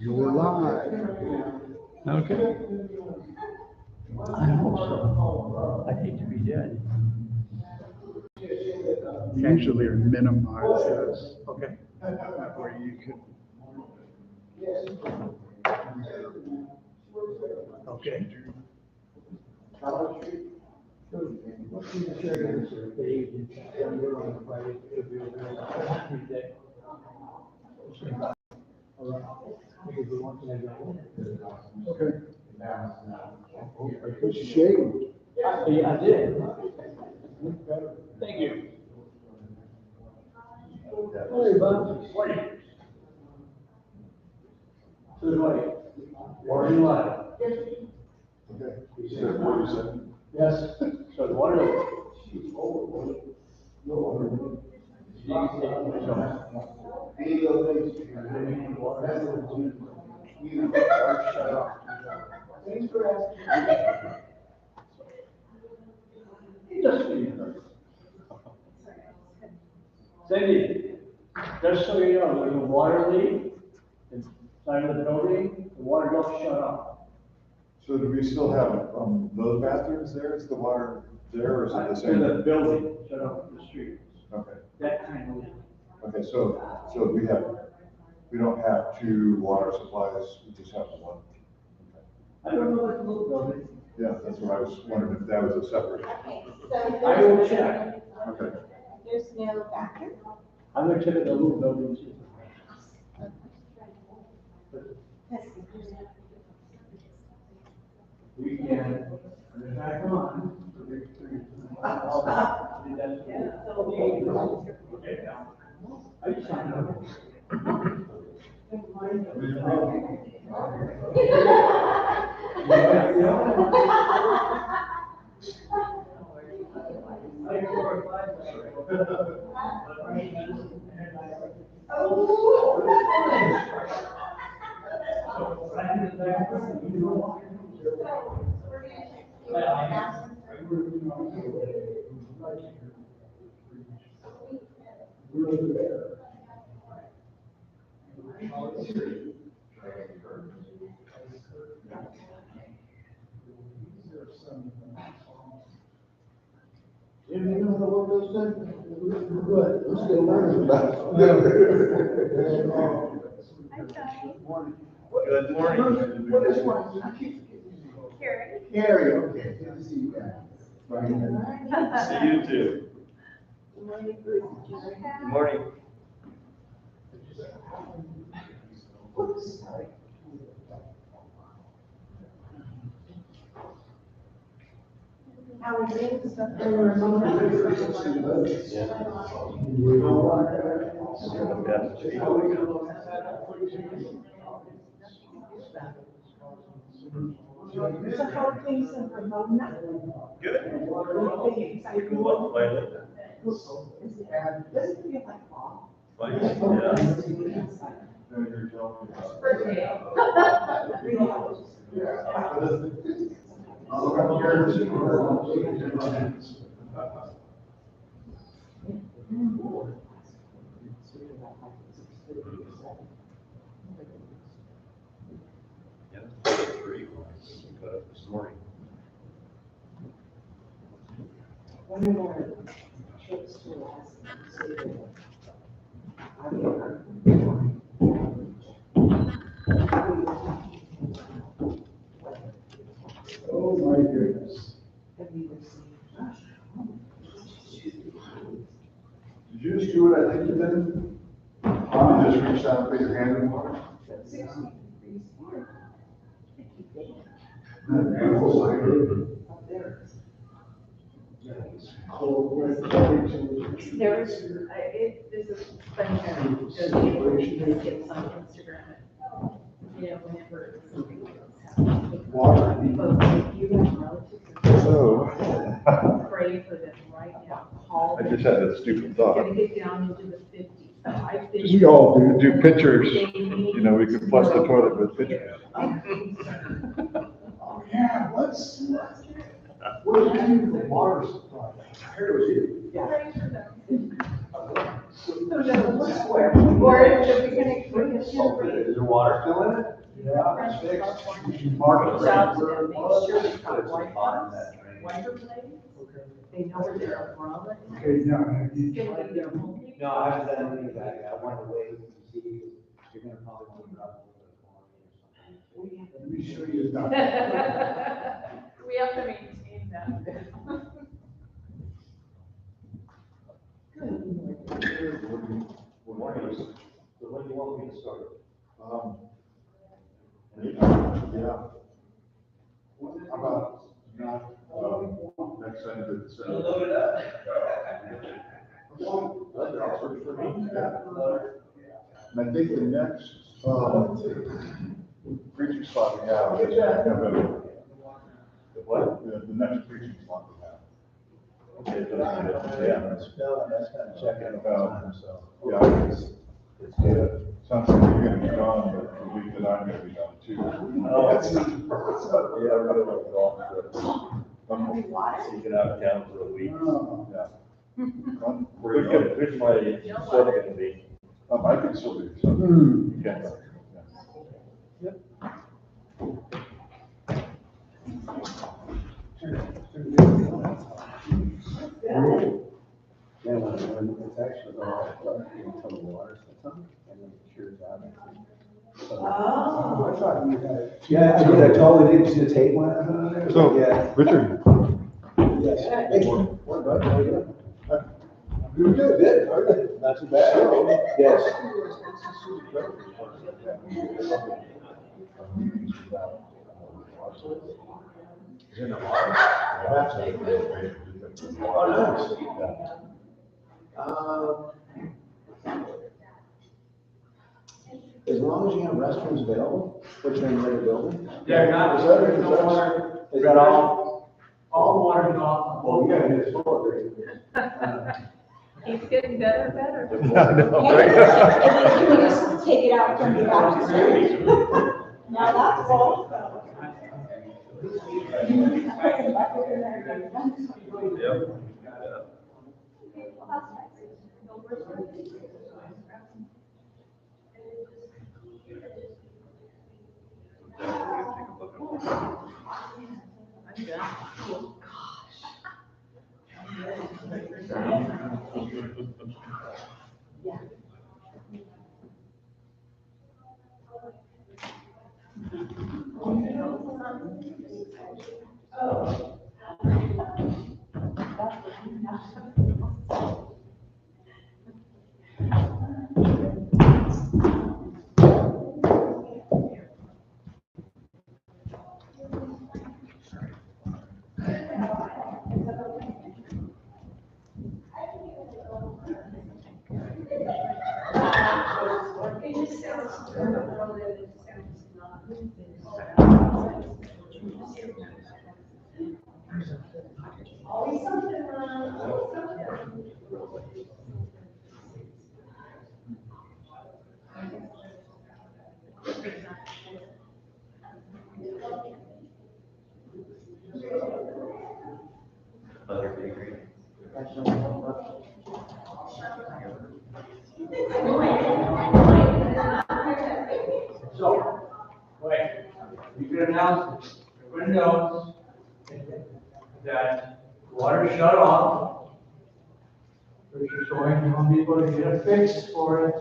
You're live. Okay. I hope so. I hate to be dead. Usually minimize this. Okay. That way you can. Okay. Okay. Shade. Yeah, I did. Thank you. Hey, bud. Morning. So do I. Water in life. Yes. So the water. Cindy, just so you know, there's a water leak inside of the building, the water just shut off. So do we still have, those bathrooms there? Is the water there or is it the In same? the building, shut off the street, Okay, that kind of leak. okay, so we don't have two water supplies, we just have one. Okay. I don't know what the little building. Yeah, that's what I was wondering if that was a separate. Okay, so I will check. Okay. there's no bathroom? I'm gonna check at the little building too. We can, put it back on. I just don't know. Good. Let's get learning about it. Good morning. What is one? Carrie. Carrie, okay, good to see you guys. See you too. Good morning. How are you? So how are things in Pomona? Good. Doesn't feel like fall. This morning. One of our trips to Alaska. Oh, my goodness. Have you received? Did you just do what I think you did? You just reached out and put your hand in the water? Beautiful sight. There's, this is funny, I get on Instagram, you know, whenever something goes. Water. But if you have relatives. So. Pray for them right now, call. I just had a stupid thought. Gonna get down into the 50s. So I've been- We all do pictures, you know, we could flush the toilet with pictures. Oh, yeah, what's did you do the water supply? I heard it was you. Yeah. Or if we can bring it Is there water still in it? Yeah, it's fixed. Mark it out to them, make sure they've got wipers, wiper blades, they know where their umbrella is. Okay, now, you It's gonna be their home. No, I haven't done any of that yet. I wanted to wait and see, you're gonna probably want to drop a little bit more or something. let me show you the document. We have to maintain that. Good morning. So when do you want me to start? Yeah. How about not, next Sunday, the seventh? Load it up. And I think the next, preaching slot we have is November. What? The next preaching slot we have. Okay, yeah, that's kind of checking the time, so. Yeah, it's good. Sounds like you're gonna be gone, but the week that I'm gonna be gone too. Oh, yeah, we're gonna go golf trip. So you get out of town for a week. Yeah. Where's my son gonna be? I can still do so. Yeah. Yeah, when it's actually dark, you can tell the water sits on, and then it cures out. Oh. I thought you had. Yeah, I did, I totally did, see the tape went on there? So, Yeah. Richard. Yes. Hey, morning, bud, how are you? You're good, good, not too bad. Yes. As long as you have restrooms available, which are in the other building. They're not, there's no water. Is that all? All the water's off. Oh, yeah, it's full of He's getting better and better. And then you just take it out from the back. Now that's full. So, wait, you can announce, everyone knows that water shut off. Richard's going to Home Depot to get a fix for it.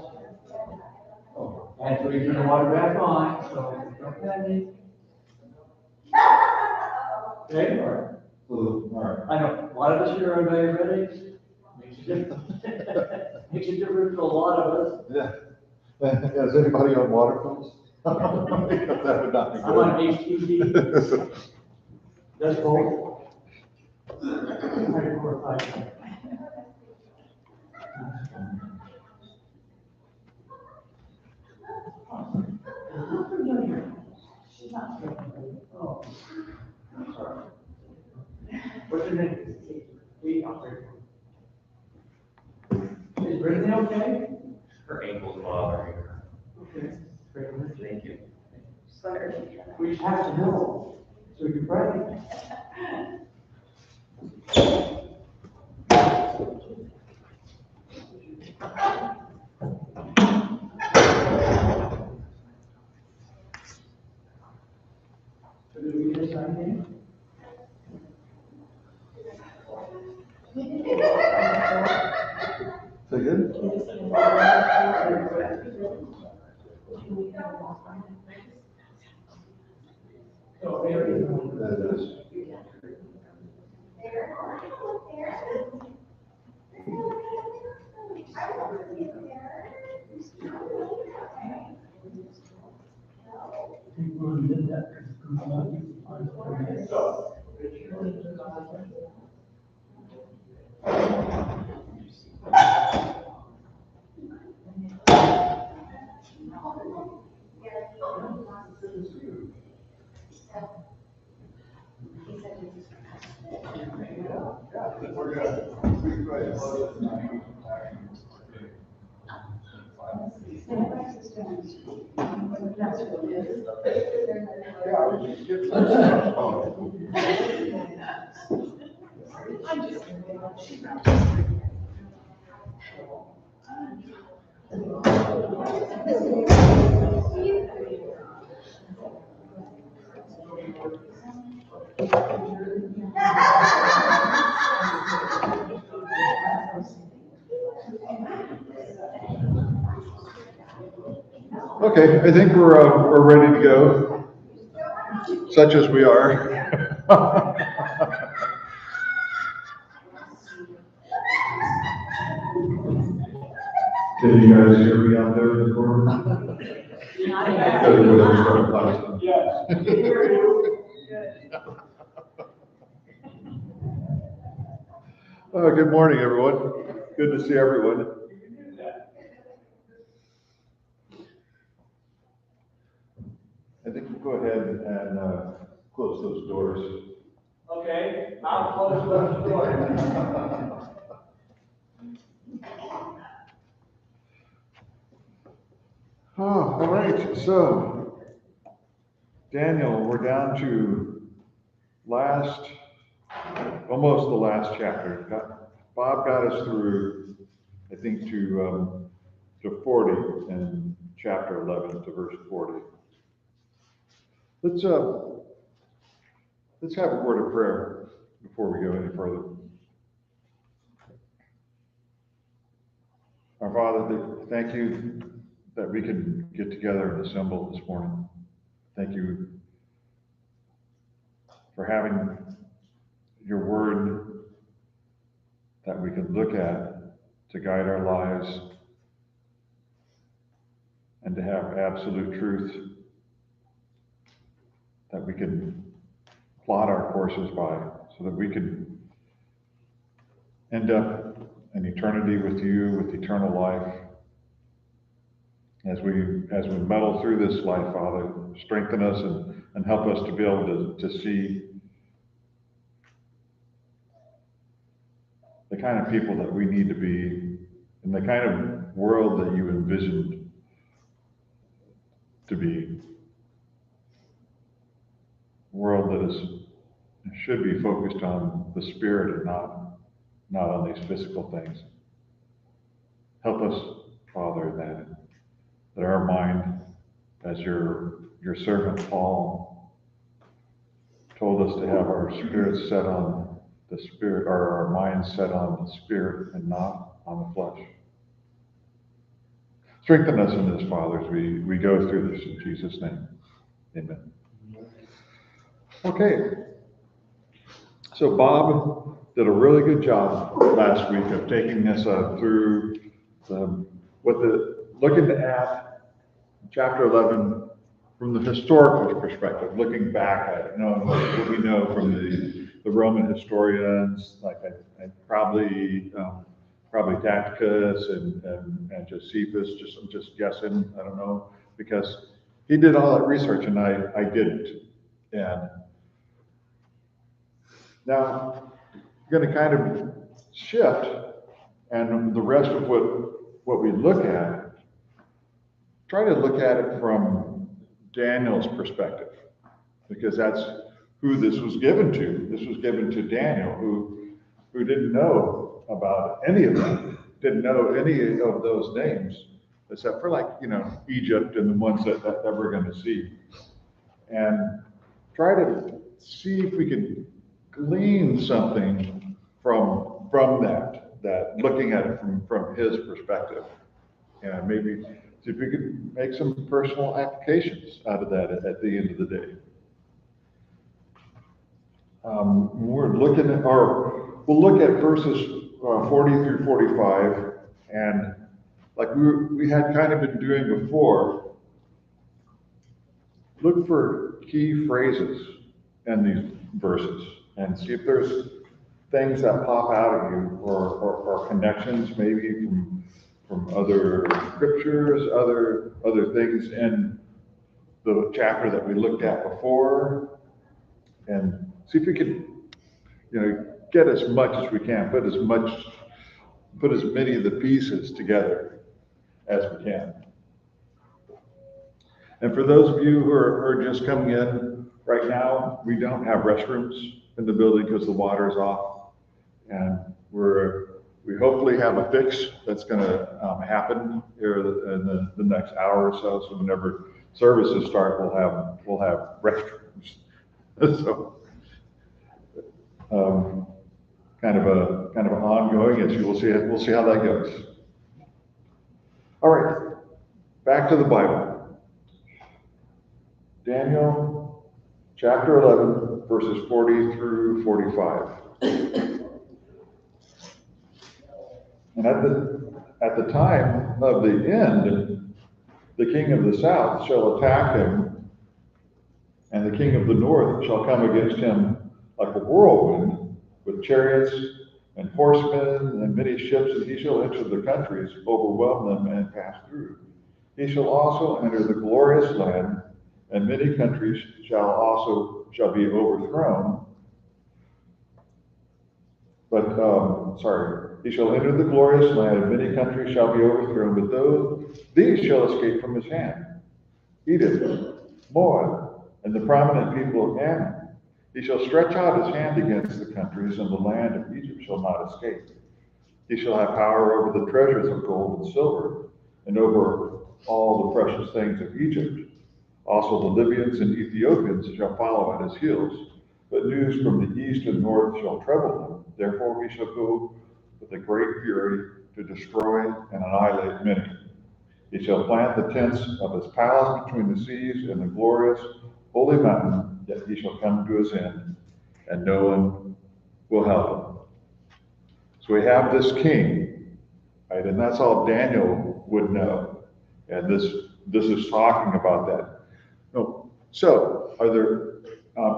And so we turn the water back on, so don't panic. Okay, all right. All right. I know, a lot of us here are diabetics. Makes a difference. Makes a difference to a lot of us. Yeah. Is anybody on water pills? That would not be I'm on good. HTC. That's cool. 4 or 5. Oh. Sorry. What's your name? Lee, I'll take it. Is Brittany okay? Her ankle's bothering her. Okay. Brittany. Thank you. We just have to know, so we can pray. Say good? That is. We're good. We can go ahead and close it tonight. Yeah, we just get Okay, I think we're ready to go, such as we are. Can you guys hear me out there in the corner? Yes. Good morning, everyone. Good to see everyone. I think we'll go ahead and close those doors. Okay, I'll close those doors. Oh, all right, so Daniel, we're down to almost the last chapter. Bob got us through, I think, to 40 in chapter 11 to verse 40. Let's have a word of prayer before we go any further. Our Father, thank you that we can get together and assemble this morning. Thank you for having your word that we can look at to guide our lives and to have absolute truth that we can plot our courses by so that we can end up in eternity with you, with eternal life. As we muddle through this life, Father, strengthen us and help us to be able to see the kind of people that we need to be and the kind of world that you envisioned to be. A world that should be focused on the spirit and not on these physical things. Help us, Father, that our mind, as your servant Paul told us to have our spirits set on the spirit, or our minds set on the spirit and not on the flesh. Strengthen us in this, Father, as we go through this in Jesus' name. Amen. Okay. So Bob did a really good job last week of taking us through looking at chapter 11 from the historical perspective, looking back at it, knowing what we know from the Roman historians, like probably Tacitus and Josephus. I'm just guessing. I don't know, because he did all that research and I didn't. And now I'm going to kind of shift, and the rest of what we look at, try to look at it from Daniel's perspective, because that's who this was given to. This was given to Daniel, who didn't know about any of them, didn't know any of those names, except for Egypt and the ones that we're going to see. And try to see if we can glean something from that looking at it from his perspective. And maybe see if we could make some personal applications out of that at the end of the day. We're looking at, or we'll look at verses 40 through 45, and like we had kind of been doing before, look for key phrases in these verses and see if there's things that pop out at you or connections maybe from other scriptures, other things in the chapter that we looked at before, and see if we can, get as much as we can, put as many of the pieces together as we can. And for those of you who are just coming in right now, we don't have restrooms in the building because the water is off, and we hopefully have a fix that's going to happen here in the next hour or so. So whenever services start, we'll have restrooms. So kind of an ongoing issue. We'll see how that goes. All right, back to the Bible. Daniel chapter 11, verses 40 through 45. And at the time of the end, the king of the south shall attack him, and the king of the north shall come against him like a whirlwind, with chariots and horsemen and many ships, and he shall enter the countries, overwhelm them, and pass through. He shall also enter the glorious land, and many countries shall be overthrown. He shall enter the glorious land, and many countries shall be overthrown, but these shall escape from his hand. Edom, Moab, and the prominent people of Ammon. He shall stretch out his hand against the countries, and the land of Egypt shall not escape. He shall have power over the treasures of gold and silver, and over all the precious things of Egypt. Also the Libyans and Ethiopians shall follow at his heels. But news from the east and north shall trouble him. Therefore he shall go with a great fury to destroy and annihilate many. He shall plant the tents of his palace between the seas and the glorious holy mountain, yet he shall come to his end, and no one will help him. So we have this king, right? And that's all Daniel would know. And this is talking about that. No. So are there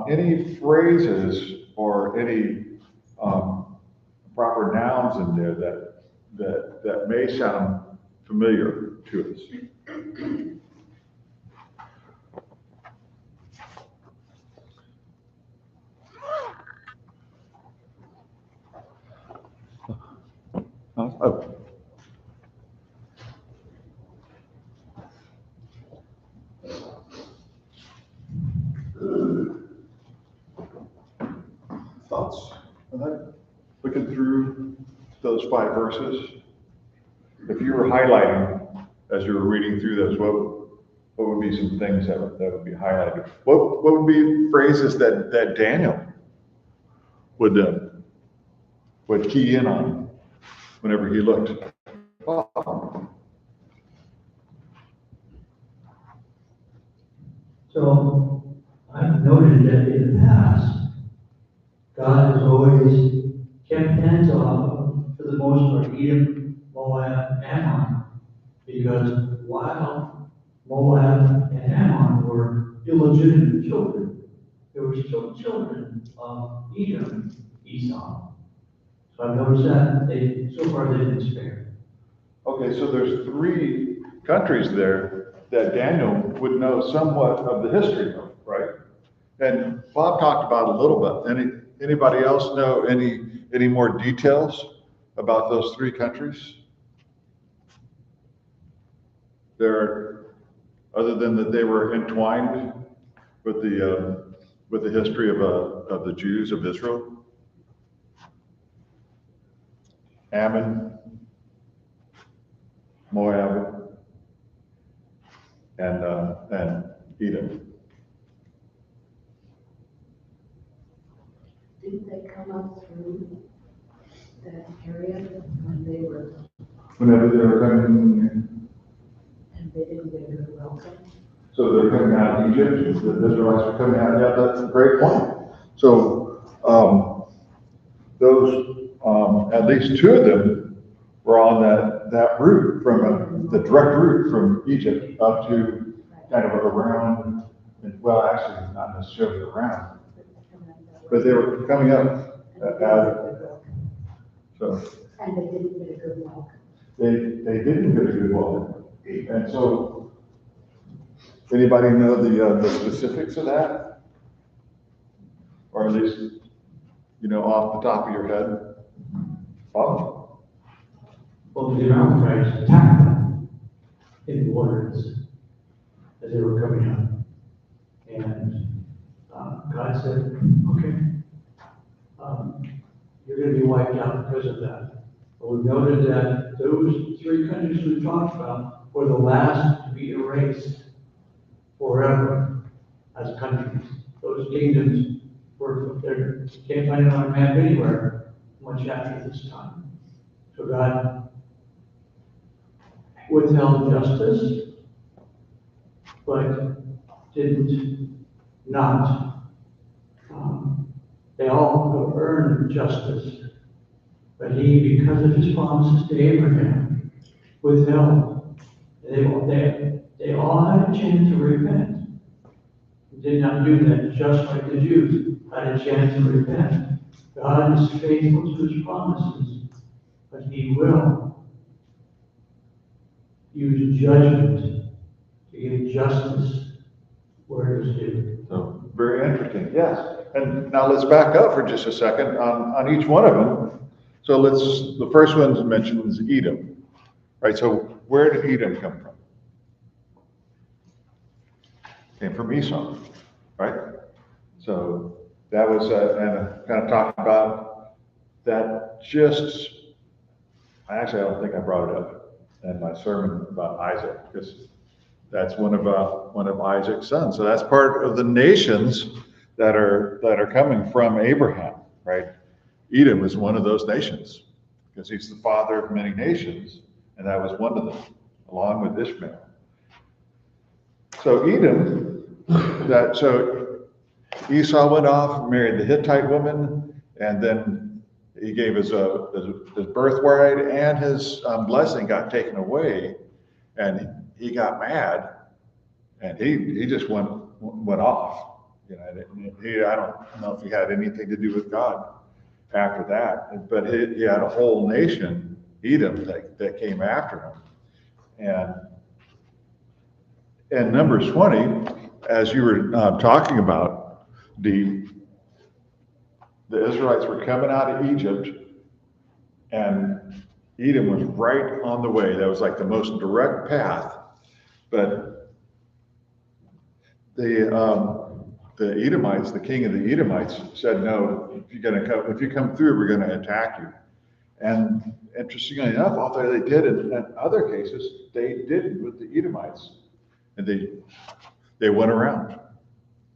any phrases or any proper nouns in there that may sound familiar to us? Oh. Thoughts? Looking through those 5 verses, if you were highlighting as you were reading through those, what would be some things that would be highlighted? What would be phrases that Daniel would key in on whenever he looked? So I've noted that in the past, God has always kept hands off, for the most part, Edom, Moab, Ammon, because while Moab and Ammon were illegitimate children, they were still children of Edom, Esau. So I've noticed that so far they've been spared. Okay, so there's 3 countries there that Daniel would know somewhat of the history of, right? And Bob talked about a little bit. Anybody else know any more details about those 3 countries? Other than that they were entwined with the history of the Jews of Israel. Ammon, Moab, and Edom. come up through that area when they were, Whenever they were coming, and they didn't get a good welcome? so they're coming out of Egypt, the Israelites are coming out, yeah, that's a great point. So, at least two of them were on that route the direct route from Egypt up to kind of around, well, actually, not necessarily around, but they were coming up so And they didn't get a good welcome. they didn't get a good welcome. And so, anybody know the specifics of that? Or at least, off the top of your head? Father? Well, the Amalekites attacked them in the wilderness as they were coming up. And God said, okay, you're going to be wiped out because of that. But we've noted that those three countries we talked about were the last to be erased forever as countries. Those kingdoms were there. Can't find it on a map anywhere much after this time. So God withheld justice, but didn't not. They all have earned justice, but he, because of his promises to Abraham, withheld. They all had a chance to repent. Did not do that, just like the Jews had a chance to repent. God is faithful to his promises, but he will use judgment to give justice where it is due. So, very interesting, yes. And now let's back up for just a second on each one of them. So the first one mentioned is Edom, right? So where did Edom come from? Came from Esau, right? So that was, and kind of talking about that I don't think I brought it up in my sermon about Isaac, because that's one of Isaac's sons. So that's part of the nations that are coming from Abraham, right? Edom is one of those nations because he's the father of many nations, and that was one of them, along with Ishmael. So so Esau went off and married the Hittite woman, and then he gave his birthright and his blessing got taken away, and he got mad, and he just went off. I don't know if he had anything to do with God after that, but he had a whole nation, Edom, that came after him. And Numbers 20, as you were talking about, the Israelites were coming out of Egypt, and Edom was right on the way. That was like the most direct path, but the Edomites, the king of the Edomites, said, no, if you come through, we're going to attack you. And interestingly enough, although they did in other cases, they didn't with the Edomites. And they went around.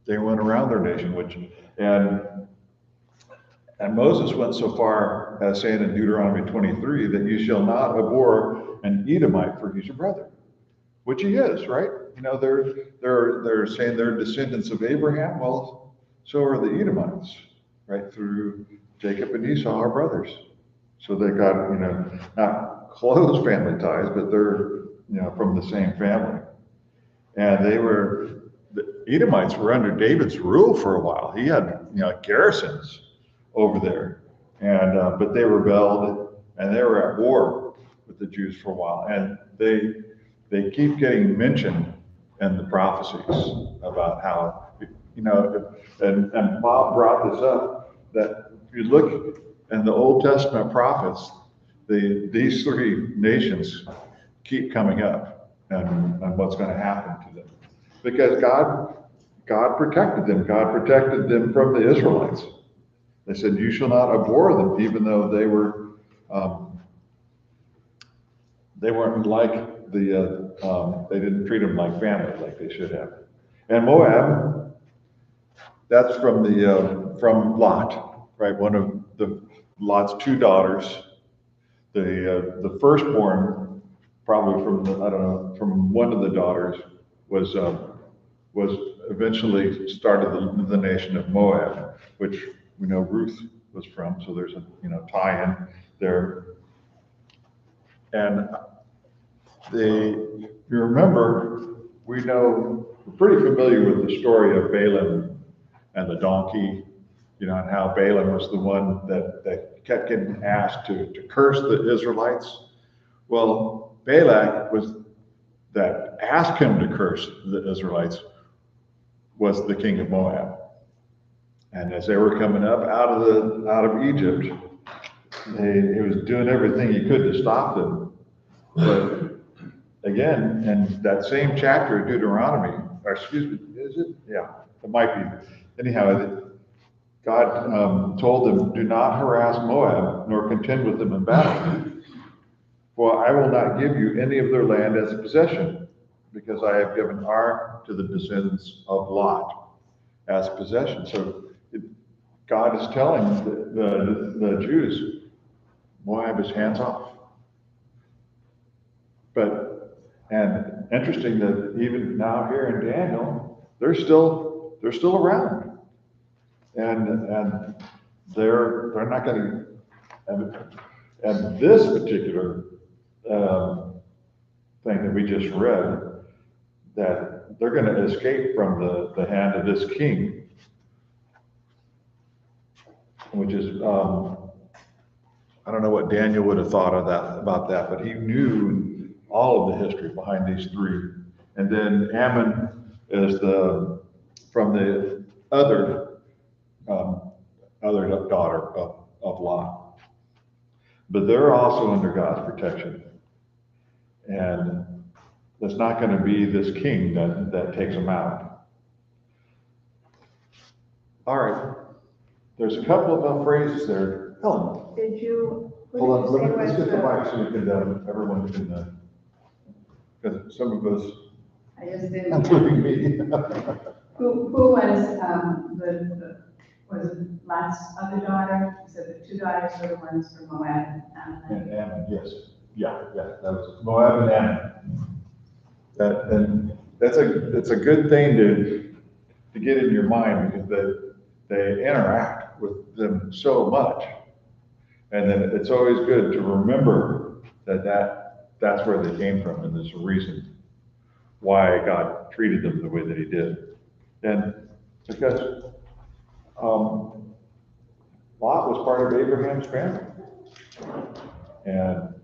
They went around their nation, and Moses went so far as saying in Deuteronomy 23 that you shall not abhor an Edomite, for he's your brother, which he is, right? They're saying they're descendants of Abraham. Well, so are the Edomites, right? Through Jacob and Esau are brothers. So they got, not close family ties, but they're, from the same family. And the Edomites were under David's rule for a while. He had, garrisons over there. And, but they rebelled and they were at war with the Jews for a while. And they keep getting mentioned in the prophecies about how, and Bob brought this up, that if you look in the Old Testament prophets, these three nations keep coming up and what's going to happen to them. Because God protected them. God protected them from the Israelites. They said, you shall not abhor them, even though they weren't like they didn't treat them like family like they should have. And Moab, that's from Lot. right? One of Lot's two daughters, the firstborn, probably from one of the daughters, was eventually started the nation of Moab, which we know Ruth was from. So there's a tie-in there. And you remember, we're pretty familiar with the story of Balaam and the donkey, and how Balaam was the one that kept getting asked to curse the Israelites. Well, Balak that asked him to curse the Israelites was the king of Moab. And as they were coming up out of Egypt, he was doing everything he could to stop them. But again, in that same chapter of Deuteronomy, or excuse me, is it? Yeah, it might be. Anyhow, God told them, "Do not harass Moab, nor contend with them in battle. For I will not give you any of their land as a possession, because I have given Ar to the descendants of Lot as possession." So God is telling the Jews, Moab is hands off. And interesting that even now here in Daniel, they're still around, and they're not going to. And this particular thing that we just read, that they're going to escape from the hand of this king, which is I don't know what Daniel would have thought about that, but he knew all of the history behind these three. And then Ammon is from the other daughter of Lot. But they're also under God's protection. And there's not going to be this king that takes them out. All right. There's a couple of phrases there. Helen. Did you? Hold on, let's get the mic so we can, everyone can, because some of us, I just didn't. including me. Who was, was Lot's other daughter? So the two daughters were the ones from Moab And Ammon, yes. Yeah, that was Moab and Ammon. And it's a good thing to get in your mind, because they interact with them so much. And then it's always good to remember that's where they came from, and there's a reason why God treated them the way that he did. And because Lot was part of Abraham's family. And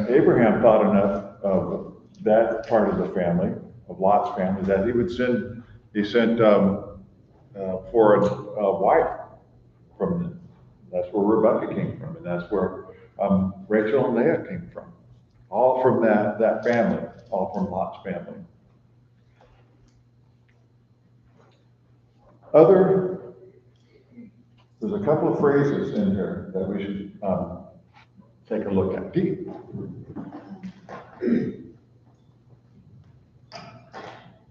Abraham thought enough of that part of the family, of Lot's family, that he sent for a wife from them. That's where Rebecca came from, and that's where Rachel and Leah came from. All from that family, all from Lot's family. There's a couple of phrases in here that we should take a look at. Pete.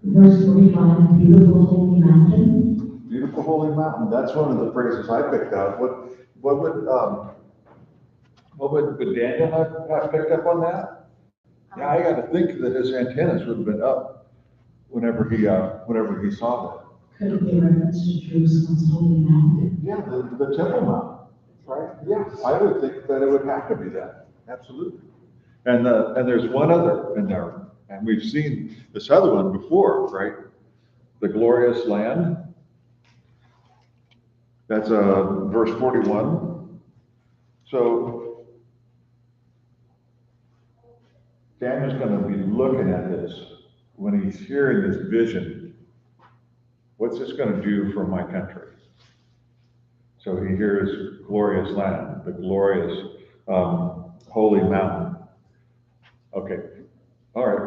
Verse 45, beautiful holy mountain. Beautiful holy mountain. That's one of the phrases I picked out. What would Daniel have picked up on that? Yeah, I got to think that his antennas would have been up whenever he saw that. Could it be a reference to Jerusalem's holy mountain? Yeah, the Temple Mount, right? Yeah, I would think that it would have to be that. Absolutely. And there's one other in there, and we've seen this other one before, right? The glorious land. That's verse 41. So Daniel's going to be looking at this when he's hearing this vision. What's this going to do for my country? So he hears glorious land, the glorious holy mountain. Okay. All right.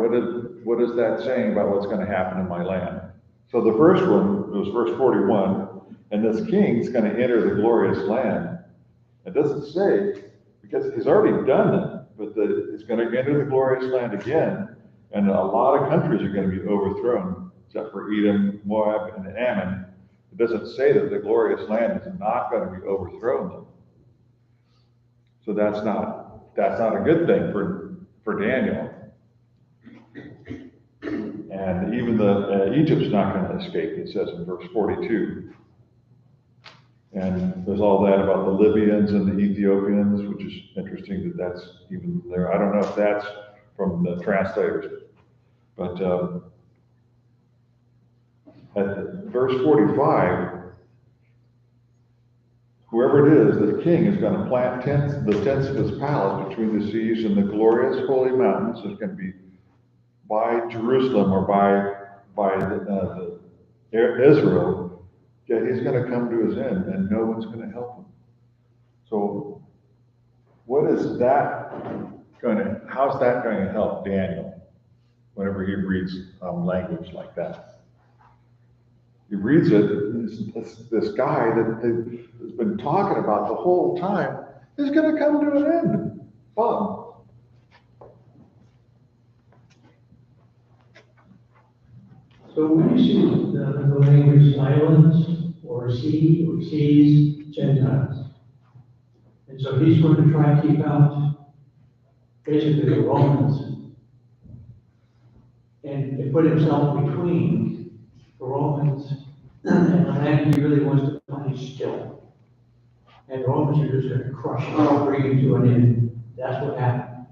What is that saying about what's going to happen in my land? So the first one was verse 41. And this king's going to enter the glorious land. It doesn't say, because he's already done it, but he's going to enter the glorious land again, and a lot of countries are going to be overthrown, except for Edom, Moab, and Ammon. It doesn't say that the glorious land is not going to be overthrown though. So that's not a good thing for Daniel. And even Egypt's not going to escape, it says in verse 42. And there's all that about the Libyans and the Ethiopians, which is interesting that that's even there. I don't know if that's from the translators. But at verse 45, whoever it is, the king is going to plant the tents of his palace between the seas and the glorious holy mountains. It's going to be by Jerusalem or by Israel. Yeah, he's going to come to his end, and no one's going to help him. So, what is that how's that going to help Daniel whenever he reads language like that? He reads it, this guy that has been talking about the whole time is going to come to an end. Fun. So when you see the language islands or sea or seas, Gentiles. And so he's going to try to keep out basically the Romans and put himself between the Romans and the land he really wants to punish still. And the Romans are just going to crush him, bring him to an end. That's what happened.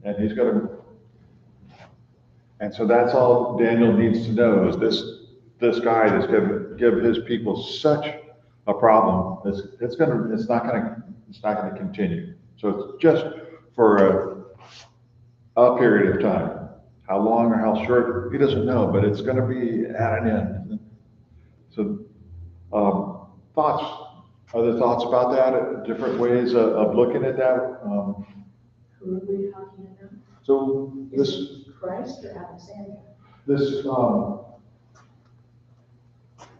And he's going to, and so that's all Daniel needs to know is this guy that's going to give his people such a problem. It's not going to continue. So it's just for a period of time. How long or how short, he doesn't know, but it's going to be at an end. So, other thoughts about that? Different ways of looking at that? Who are we talking about? So Is this. it Christ or Alexander? This,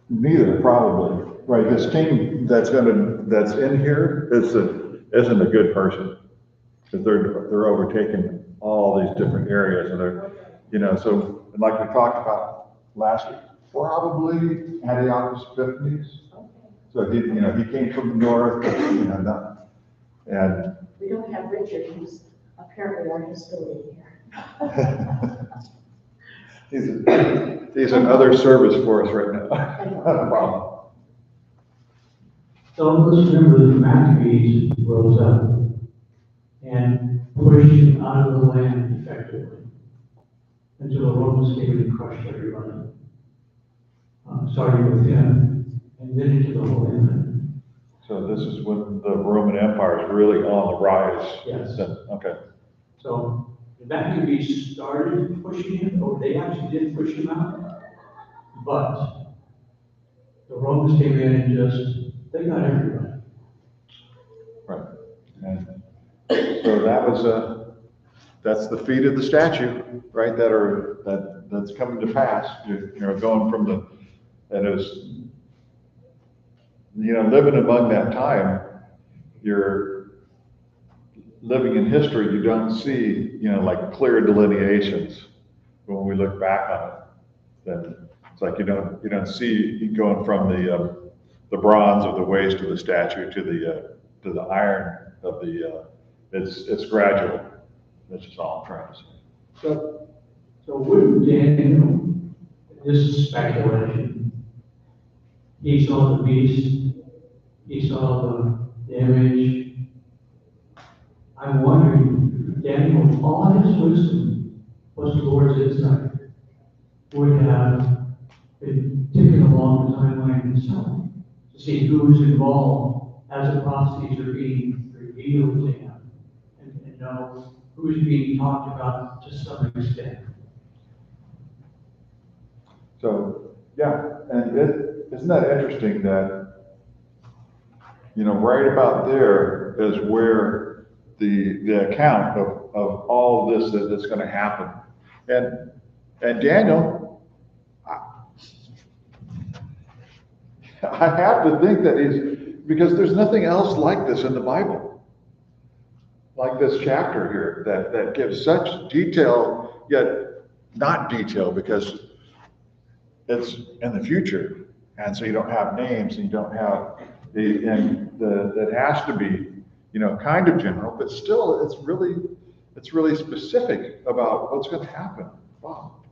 neither probably, right? This king that's in here isn't a good person because they're overtaking all these different areas and they're, so like we talked about last week, probably Antiochus Epiphanes. So he came from the north, and We don't have Richard, who's apparently our historian here. He's in other service for us right now. Not a problem. So let's remember that Maccabees rose up and pushed him out of the land effectively until the Romans came and crushed everybody. Starting with him and then into the Holy Land. So this is when the Roman Empire is really on the rise. Yes. Okay. So the Maccabees started pushing him, or they actually did push him out, but the Romans came in and they got everybody. Right. And so that's the feet of the statue, right? That's coming to pass. You're going from living among that time, you're living in history, you don't see, like clear delineations. But when we look back on it, then it's like you don't see going from the bronze of the waist of the statue to the iron of the. It's gradual. That's just all I'm trying to say. So wouldn't Daniel, this is speculation, he saw the beast, he saw the image. I'm wondering, Daniel, all his wisdom was towards insight, would have been ticking along the timeline himself to see who's involved as the prophecies are being revealed to him and know who's being talked about to some extent. So, yeah, and isn't that interesting that, right about there is where the account of all this that's going to happen. And Daniel, I have to think that because there's nothing else like this in the Bible, like this chapter here that gives such detail, yet not detail because it's in the future. And so you don't have names and you don't have, that has to be, kind of general, but still it's really specific about what's going to happen. Wow.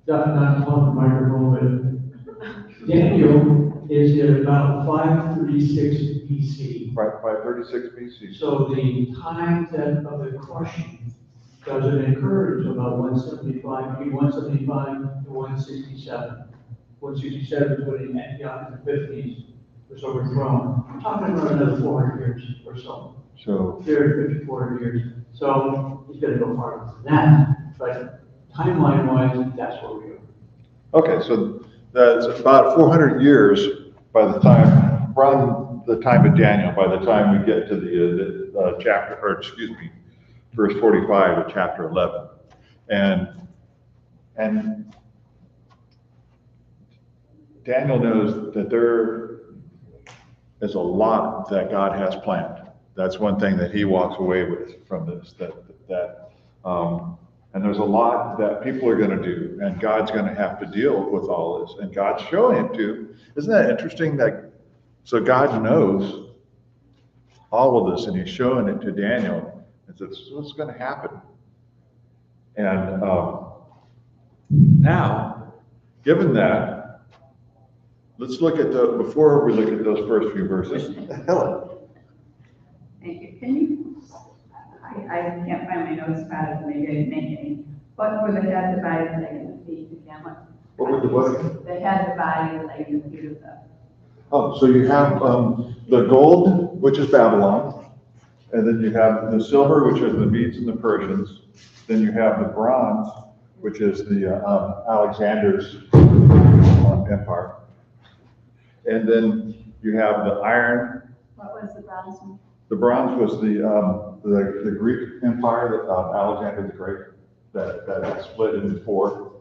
Not to talk the microphone, but Daniel is at about 536 BC. Right, 536 BC. So the time of the crushing doesn't occur until about 175, between 175 to 167. 167 is when Antioch in the 50s was overthrown. We're talking about another 400 years or so. So 350, 400 years. So he's going to go farther than that. But timeline-wise, that's where we are. okay, so that's about 400 years by the time, around the time of Daniel, by the time we get to the chapter, or excuse me, verse 45 of chapter 11. And Daniel knows that there is a lot that God has planned. That's one thing that he walks away with from this, and there's a lot that people are going to do, and God's going to have to deal with all this, and God's showing him to. Isn't that interesting? So God knows all of this, and he's showing it to Daniel. It's what's going to happen. And now, given that, let's look at before we look at those first few verses. Helen. Thank you. Can you, I can't find my notes about it, maybe I didn't make any. What were the head, the body, the leg, and the feet again? What were the what? The head, the body, the leg, and the feet of the. Oh, so you have the gold, which is Babylon, and then you have the silver, which are the Medes and the Persians. Then you have the bronze, which is the Alexander's empire. And then you have the iron. What was the bronze one? The bronze was the Greek empire, that Alexander the Great, that split into four.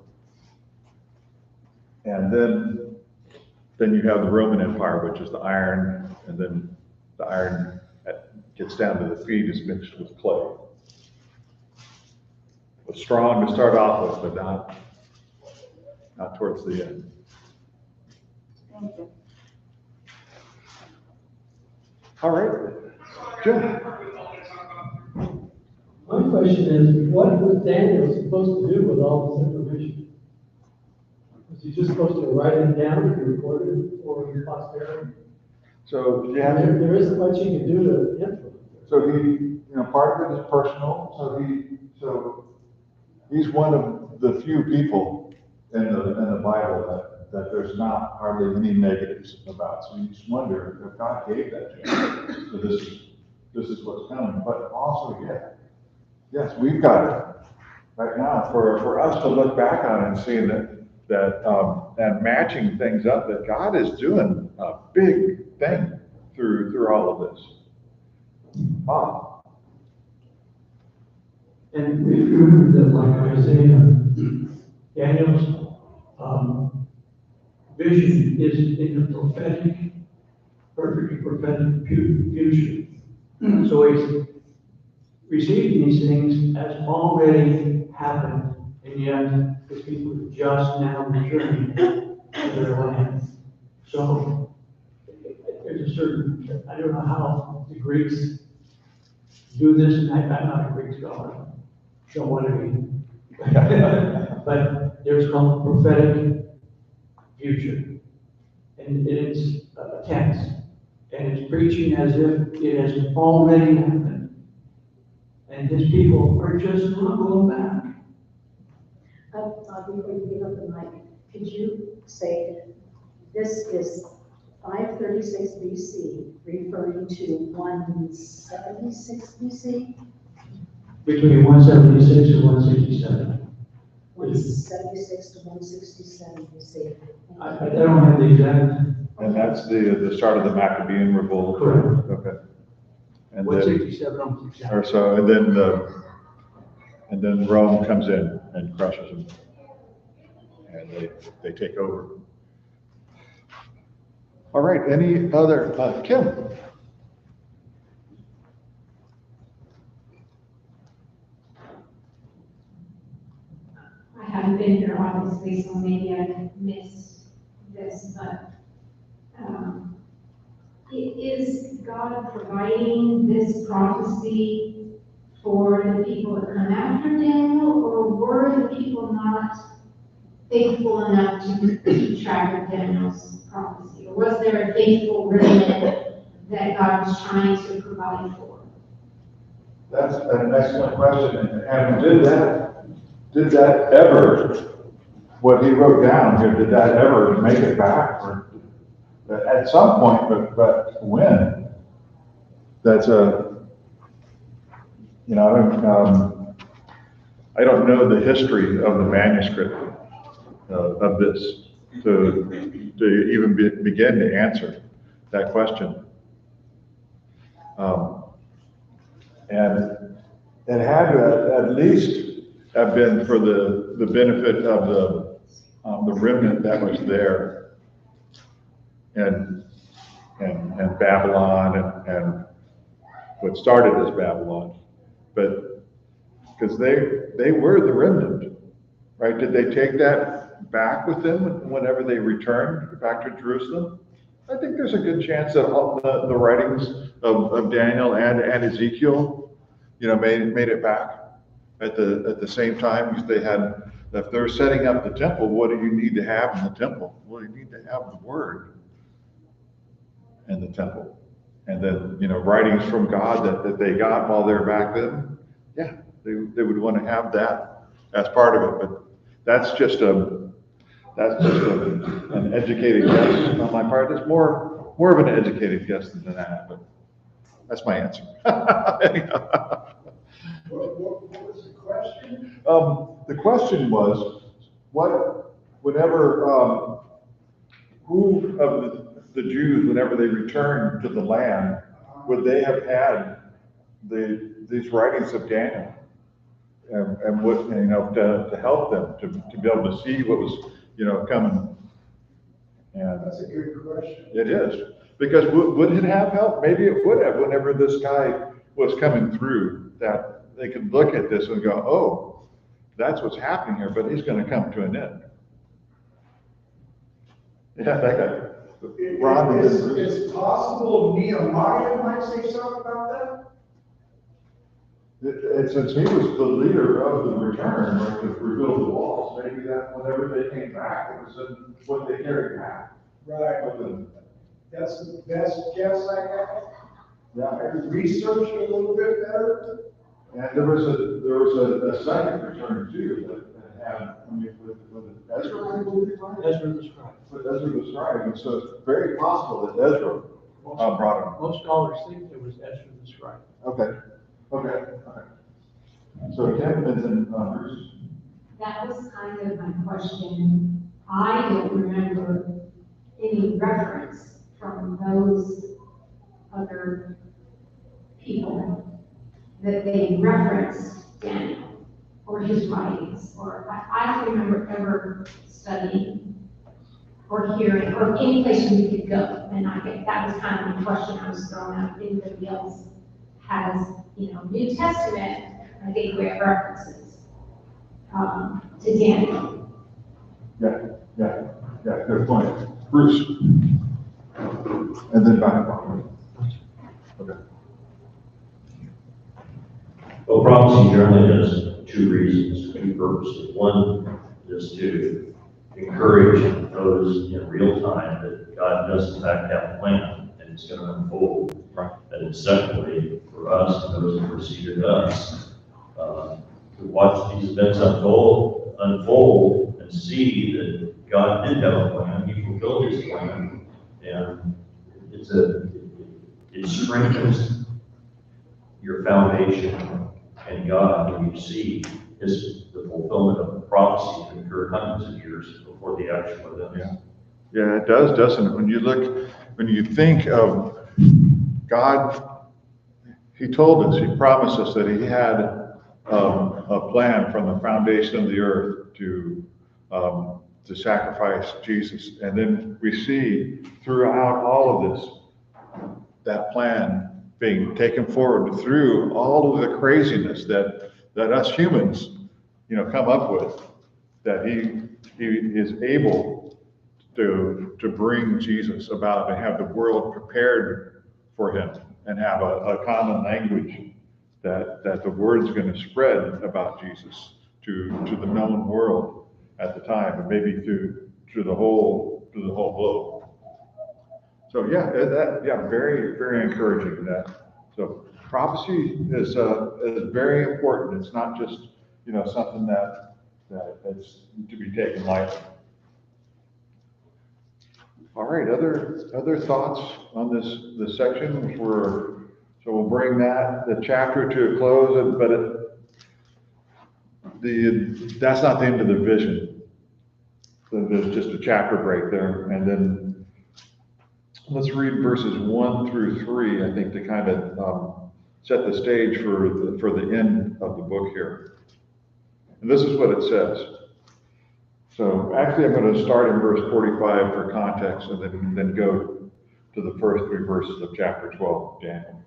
And then you have the Roman Empire, which is the iron, and then the iron gets down to the feet, is mixed with clay. It's strong to start off with, but not towards the end. Thank you. All right, Jim. My question is, what was Daniel supposed to do with all this information? Was he just supposed to write it down and record it for his posterity? So yeah, There isn't much he can do to influence it. so he, part of it is personal. So he's one of the few people in the Bible that there's not hardly any negatives about. So you just wonder if God gave that to him. So this is what's coming. But also, yes, we've got it right now for us to look back on and see that and matching things up, that God is doing a big thing through all of this. Wow. And we remember that, like Isaiah, Daniel's vision is in the prophetic, perfectly prophetic future. So he's receiving these things as already happened, and yet his people are just now returning to their land. So there's a certain, I don't know how the Greeks do this, and I'm not a Greek scholar, don't want to be. But there's no prophetic future. And it's a tense. And it's preaching as if it has already happened. And his people are just not going back. Before you give up the mic, could you say, this is 536 BC, referring to 176 BC? Between 176 and 167. 176 to 167 BC. I don't have the exact. And that's the start of the Maccabean revolt. Correct. Okay. And 167, almost exact. or so, and then Rome comes in and crushes them, and they take over. All right. Any other Kim? I haven't been here obviously, so maybe I missed the this, but, is God providing this prophecy for the people that come after Daniel, or were the people not faithful enough to keep track of Daniel's prophecy? Or was there a faithful remnant that God was trying to provide for? That's an excellent question. And did that ever, what he wrote down here, did that ever make it back? Or at some point, but when? That's I don't know the history of the manuscript of this to even begin to answer that question. And it had to at least have been for the benefit of the remnant that was there, and Babylon and what started as Babylon, but because they were the remnant, right? Did they take that back with them whenever they returned back to Jerusalem? I think there's a good chance that all the writings of Daniel and Ezekiel, made it back at the same time. As they had, if they're setting up the temple, what do you need to have in the temple? Well, you need to have the word in the temple, and then writings from God that they got while they're back then. Yeah, they would want to have that as part of it, but that's just an educated guess on my part. It's more of an educated guess than that, but that's my answer. What was the question? The question was, who of the Jews, whenever they returned to the land, would they have had these writings of Daniel, and what to help them to be able to see what was coming? And That's a good question. it is, because would it have helped? Maybe it would have. Whenever this guy was coming through, that they could look at this and go, "Oh, that's what's happening here," but he's going to come to an end. Yeah, that guy. Ron, It's possible Nehemiah might say something about that? Since he was the leader of the return, like to rebuild the walls, maybe that whenever they came back, it was in what they carried back. Right. That's the best guess I got. Yeah. I could research it a little bit better. And there was a second return too that had, with Ezra, I believe, right? Ezra the scribe. With Ezra the scribe, and so it's very possible that Ezra brought him. Most scholars think it was Ezra the scribe. Okay. So Tim and then Bruce. That was kind of my question. I don't remember any reference from those other people that they referenced Daniel or his writings, or I don't remember ever studying or hearing, or any place you could go. And I think that was kind of the question I was throwing out. If anybody else has, New Testament, I think we have references to Daniel. Yeah, good point. Bruce. And then back. Okay. Well, prophecy generally has two reasons, two purposes. One is to encourage those in real time that God does in fact have a plan and it's going to unfold. Right. And then secondly, for us and those who preceded us, to watch these events unfold and see that God did have a plan, He fulfilled His plan, and it strengthens your foundation and God when you see the fulfillment of the prophecy that occurred hundreds of years before the actual event. Yeah, it does, doesn't it? When you think of God, He told us, He promised us that He had a plan from the foundation of the earth to sacrifice Jesus. And then we see throughout all of this, that plan being taken forward through all of the craziness that us humans, come up with, that he is able to bring Jesus about and have the world prepared for him and have a common language that the word's going to spread about Jesus to the known world at the time, and maybe to the whole globe. So yeah, very, very encouraging that. So prophecy is very important. It's not just, something that's to be taken lightly. All right, other thoughts on this section? So we'll bring the chapter to a close, but that's not the end of the vision. So there's just a chapter break there, and then let's read verses 1 through 3, I think, to kind of set the stage for the end of the book here. And this is what it says. So actually, I'm going to start in verse 45 for context, and then go to the first 3 verses of chapter 12 of Daniel.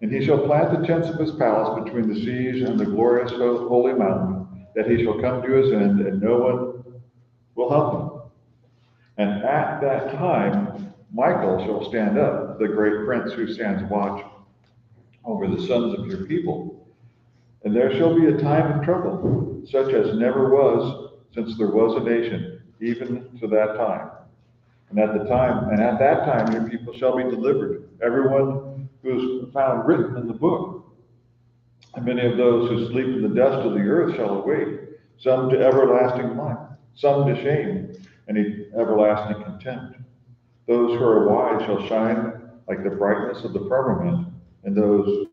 And he shall plant the tents of his palace between the seas and the glorious holy mountain, that he shall come to his end, and no one will help him. And at that time, Michael shall stand up, the great prince who stands watch over the sons of your people. And there shall be a time of trouble, such as never was since there was a nation, even to that time. And at that time your people shall be delivered, everyone who is found written in the book. And many of those who sleep in the dust of the earth shall awake, some to everlasting life, some to shame and everlasting contempt. Those who are wise shall shine like the brightness of the firmament, and those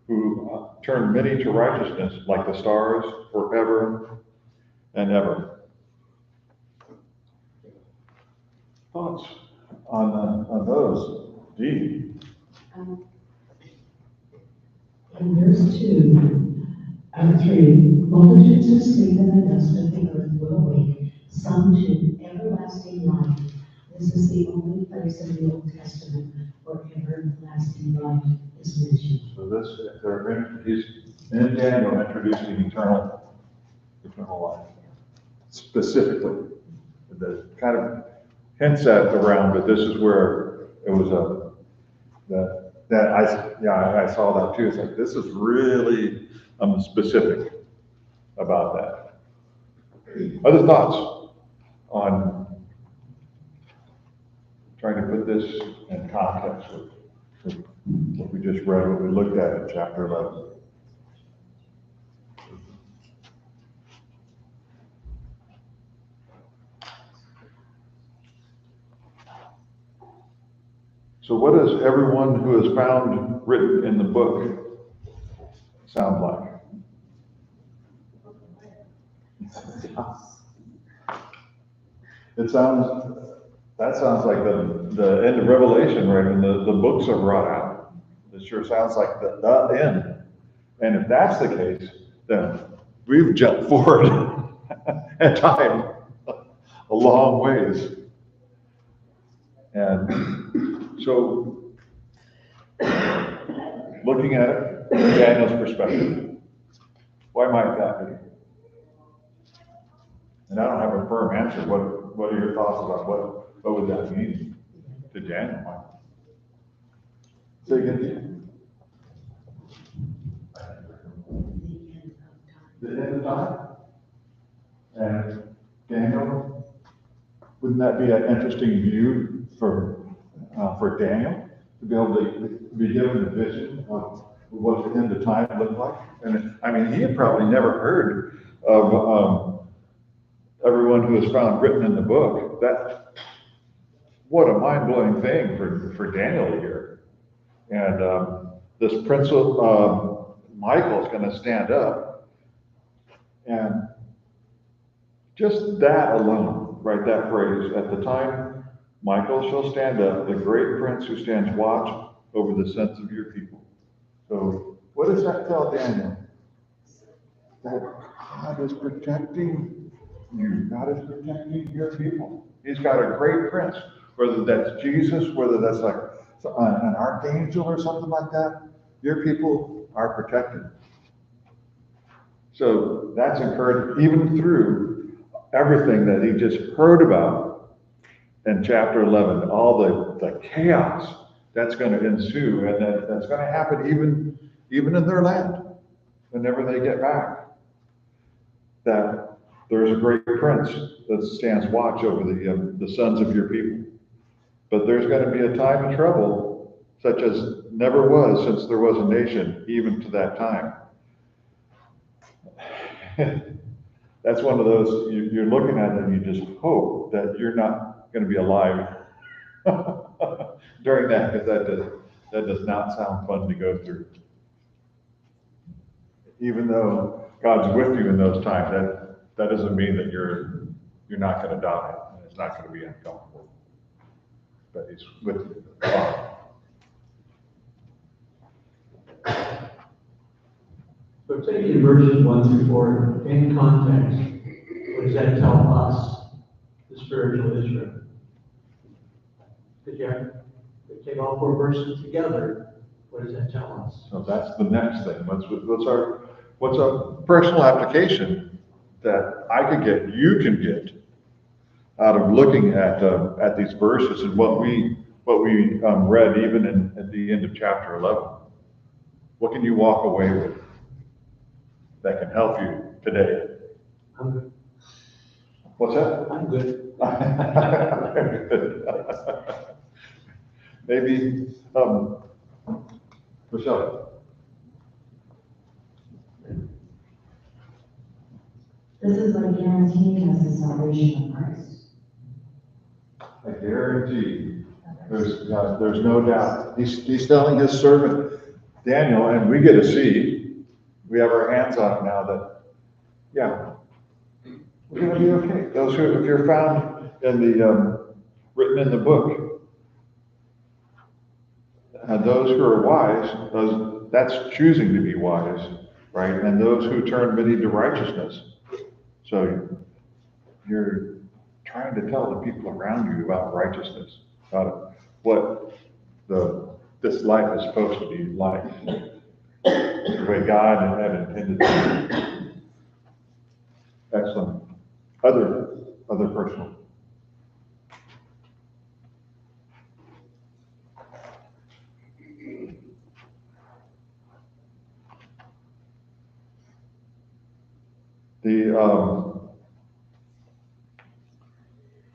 who turn many to righteousness like the stars forever and ever. Thoughts on those? Dee? In verse 2 and 3, multitudes who sleep in the dust of the earth will awake, some to everlasting life. This is the only place in the Old Testament where everlasting life is mentioned. So he's in Daniel introducing eternal life, specifically. The kind of hints at around, but this is where it was I saw that too. It's like, this is really specific about that. Other thoughts on trying to put this in context with what we just read, what we looked at in chapter 11? So what does everyone who is found written in the book sound like? That sounds like the end of Revelation, right? When the books are brought out. It sure sounds like the end. And if that's the case, then we've jumped forward in time a long ways. And so, looking at it from Daniel's perspective, why might that be? And I don't have a firm answer. What are your thoughts about what would that mean to Daniel? Say again. The end of time? And Daniel, wouldn't that be an interesting view for Daniel to be able to be given a vision of what the end of time looked like? And I mean, he had probably never heard of everyone who is found written in the book. What a mind-blowing thing for Daniel to hear. And this Prince Michael is going to stand up, and just that alone, right, that phrase, at the time, Michael shall stand up, the great prince who stands watch over the sons of your people. So what does that tell Daniel? That God is protecting you. God is protecting your people. He's got a great prince, whether that's Jesus, whether that's like an archangel or something like that. Your people are protected. So that's encouraged even through everything that he just heard about in chapter 11, all the chaos that's going to ensue, and that's going to happen even in their land, whenever they get back. That there's a great prince that stands watch over the sons of your people. But there's going to be a time of trouble, such as never was since there was a nation, even to that time. That's one of those, you're looking at it and you just hope that you're not going to be alive during that, because that does not sound fun to go through. Even though God's with you in those times, that doesn't mean that you're not going to die, and it's not going to be uncomfortable. But He's with you. So taking verses 1 through 4 in context, what does that tell us, the spiritual Israel? Because we take all 4 verses together, what does that tell us? So that's the next thing. What's a personal application that I could get, you can get, out of looking at these verses and what we read even at the end of chapter 11? What can you walk away with that can help you today? I'm good. What's that? I'm good. Maybe, Michelle. This is what guarantees us the salvation of Christ. I guarantee, there's no doubt. He's telling his servant Daniel, and we get to see, we have our hands on it now, that, yeah, we're going to be okay. Those who, if you're found in the, written in the book, those who are wise, that's choosing to be wise, right? And those who turn many to righteousness. So you're trying to tell the people around you about righteousness, about what this life is supposed to be like, the way God had intended it to be. Excellent. Other personal. The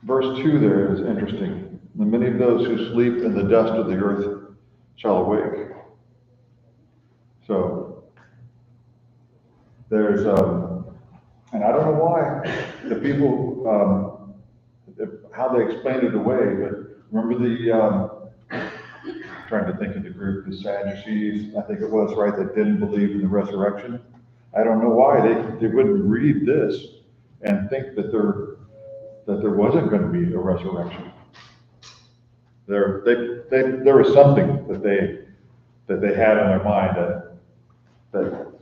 verse 2 there is interesting. And many of those who sleep in the dust of the earth shall awake. So there's and I don't know why the people how they explained it away, but remember trying to think of the group, the Sadducees, I think it was, right, that didn't believe in the resurrection. I don't know why they wouldn't read this and think that there wasn't going to be a resurrection. There was something that they had in their mind that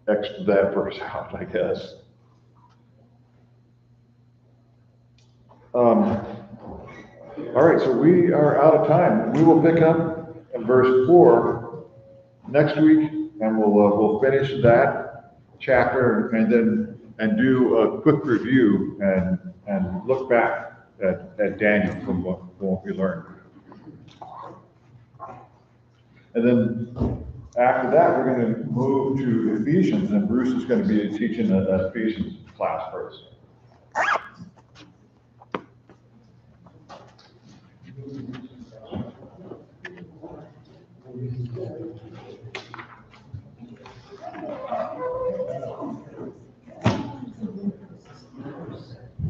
X'd that verse out, I guess. All right, so we are out of time. We will pick up in verse 4 next week, and we'll finish that chapter and do a quick review and look back at Daniel from what we learned. And then after that, we're going to move to Ephesians, and Bruce is going to be teaching an Ephesians class first.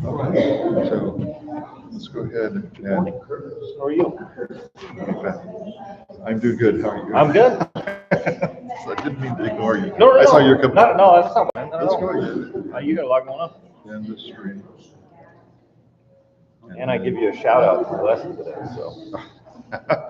All right, so let's go ahead and. How are you? I'm doing good. How are you? I'm good. So I didn't mean to ignore you. No, I saw your no, that's not bad. Let's go ahead. You got a lot going on. Industry. And I give you a shout out for the lesson today, so.